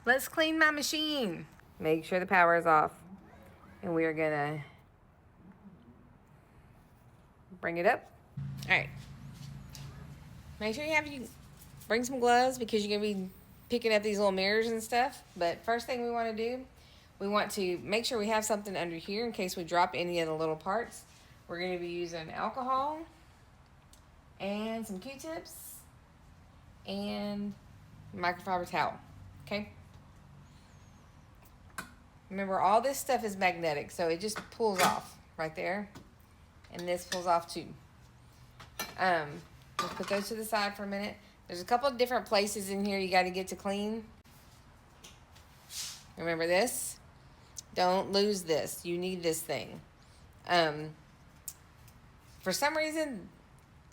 Let's clean my machine. Make sure the power is off. And we are gonna bring it up. All right. Make sure you bring some gloves because you're gonna be picking up these little mirrors and stuff. But first thing we want to do, we want to make sure we have something under here in case we drop any of the little parts. We're gonna be using alcohol and some Q-tips and microfiber towel. Okay. Remember, all this stuff is magnetic, so it just pulls off right there, and this pulls off too. Just put those to the side for a minute. There's a couple of different places in here you got to get to clean. Remember this. Don't lose this. You need this thing. For some reason,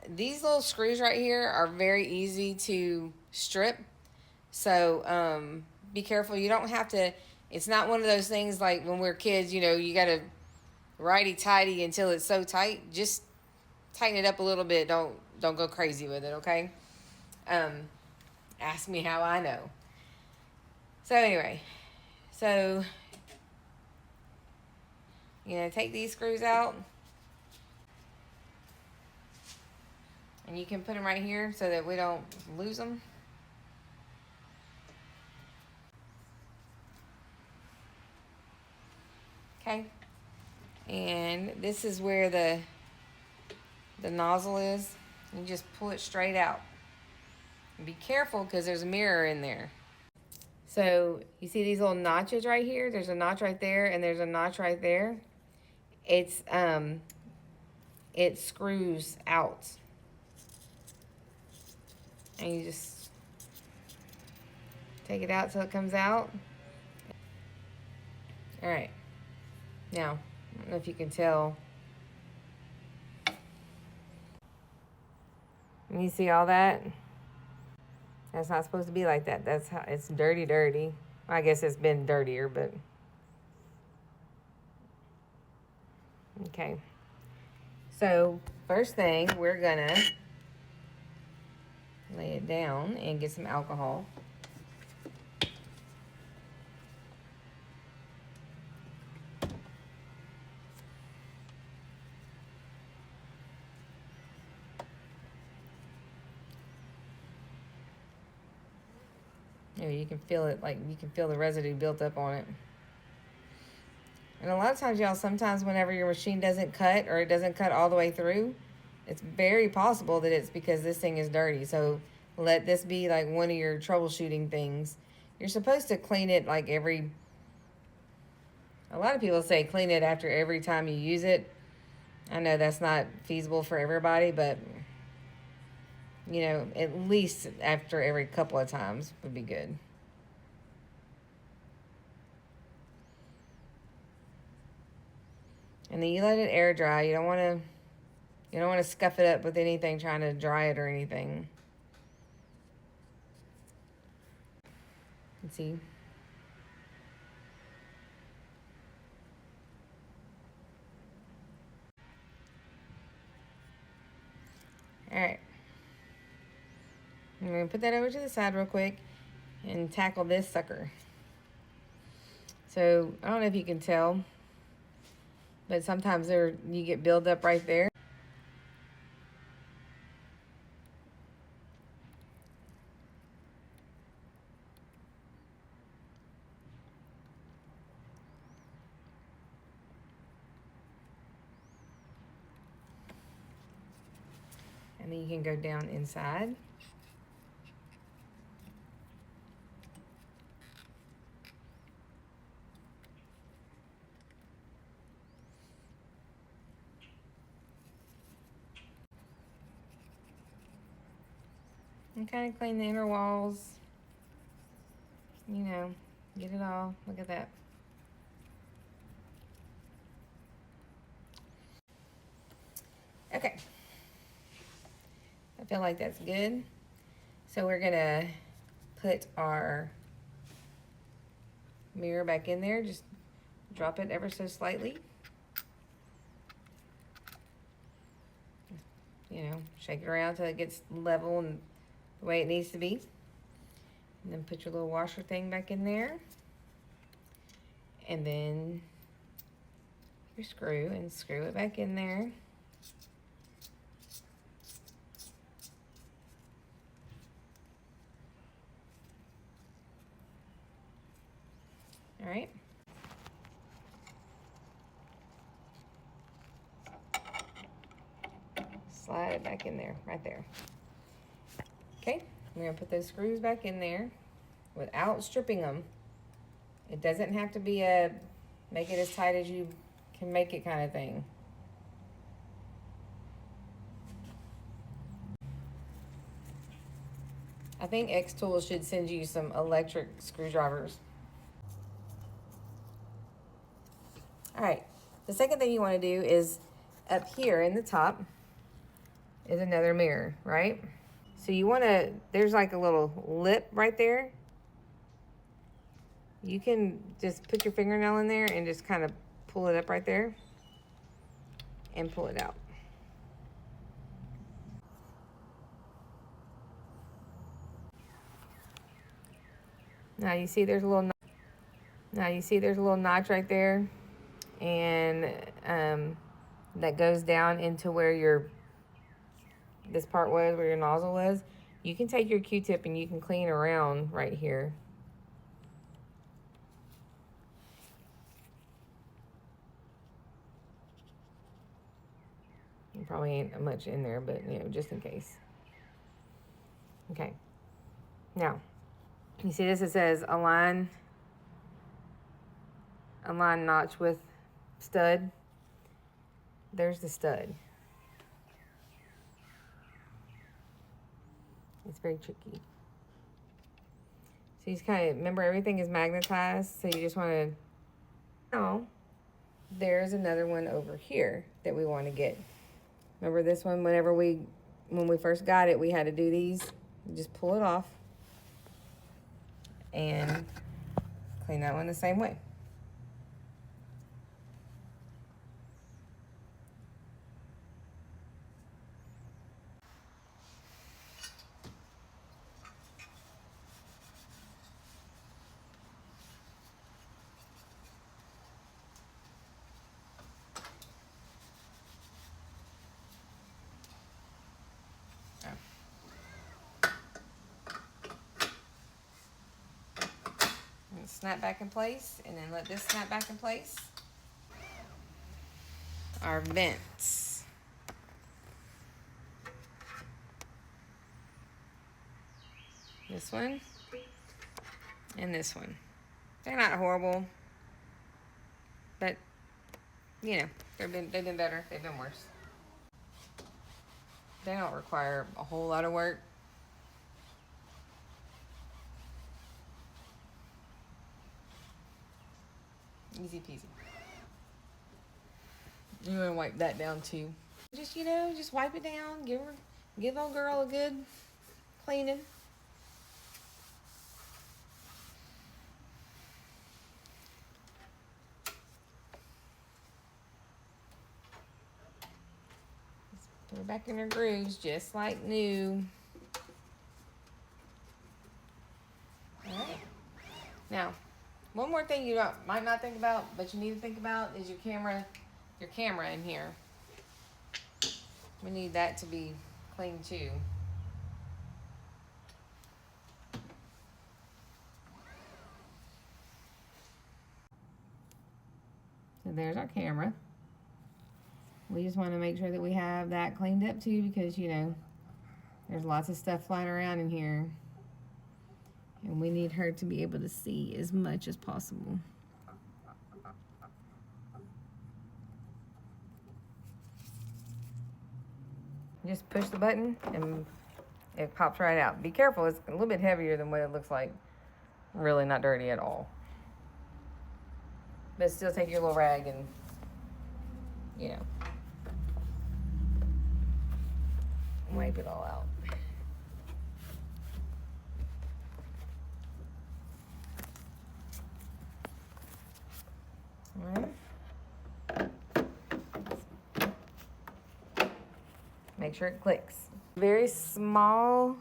these little screws right here are very easy to strip. So be careful. You don't have to. It's not one of those things like when we're kids, you know, you got to righty-tighty until it's so tight. Just tighten it up a little bit. Don't go crazy with it, okay? Ask me how I know. So anyway, take these screws out. And you can put them right here so that we don't lose them. Okay. And this is where the nozzle is. You just pull it straight out. And be careful because there's a mirror in there. So you see these little notches right here? There's a notch right there and there's a notch right there. It screws out. And you just take it out till it comes out. All right. Now, I don't know if you can tell. And you see all that? That's not supposed to be like that. That's how it's dirty. Well, I guess it's been dirtier, but okay. So first thing, we're gonna lay it down and get some alcohol. You can feel it, like you can feel the residue built up on it. And a lot of times, y'all, sometimes whenever your machine doesn't cut or it doesn't cut all the way through, it's very possible that it's because this thing is dirty. So let this be like one of your troubleshooting things. You're supposed to clean it like a lot of people say clean it after every time you use it. I know that's not feasible for everybody, but at least after every couple of times would be good. And then you let it air dry. You don't want to scuff it up with anything trying to dry it or anything. Let's see. All right. I'm going to put that over to the side real quick and tackle this sucker. So, I don't know if you can tell, but sometimes you get buildup right there. And then you can go down inside. And kind of clean the inner walls. Get it all. Look at that. Okay. I feel like that's good. So we're gonna put our mirror back in there. Just drop it ever so slightly. Shake it around till it gets level and the way it needs to be. And then put your little washer thing back in there. And then your screw, and screw it back in there. All right. Slide it back in there, right there. Okay, we're gonna put those screws back in there without stripping them. It doesn't have to be a make it as tight as you can make it kind of thing. I think xTool should send you some electric screwdrivers. All right, the second thing you want to do is up here in the top is another mirror, right? So you want to, there's like a little lip right there. You can just put your fingernail in there and just kind of pull it up right there and pull it out. Now you see there's a little notch right there, and that goes down into where this part was, where your nozzle was. You can take your Q-tip and you can clean around right here. There probably ain't much in there, but you know, just in case. Okay. Now, you see this? It says align notch with stud. There's the stud. It's very tricky. So you just kind of, remember everything is magnetized, so you just want to, now, there's another one over here that we want to get. Remember this one, when we first got it, we had to do these. You just pull it off and clean that one the same way. Snap back in place, and then let this snap back in place. Our vents. This one and this one. They're not horrible, but you know, they've been better. They've been worse. They don't require a whole lot of work. Easy peasy. You want to wipe that down too. Just, you know, just wipe it down. Give old girl a good cleaning. Just put her back in her grooves, just like new. All right. Now, one more thing you might not think about, but you need to think about is your camera in here. We need that to be clean too. So there's our camera. We just want to make sure that we have that cleaned up too, because you know, there's lots of stuff flying around in here. And we need her to be able to see as much as possible. Just push the button and it pops right out. Be careful, it's a little bit heavier than what it looks like. Really not dirty at all. But still take your little rag and, you know, wipe it all out. All right. Make sure it clicks. Very small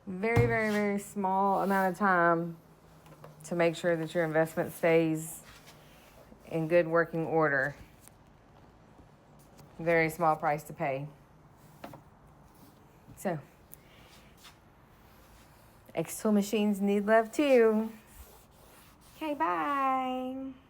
very, very, very small amount of time to make sure that your investment stays in good working order. Very small price to pay. So, xTool machines need love too. Okay, bye.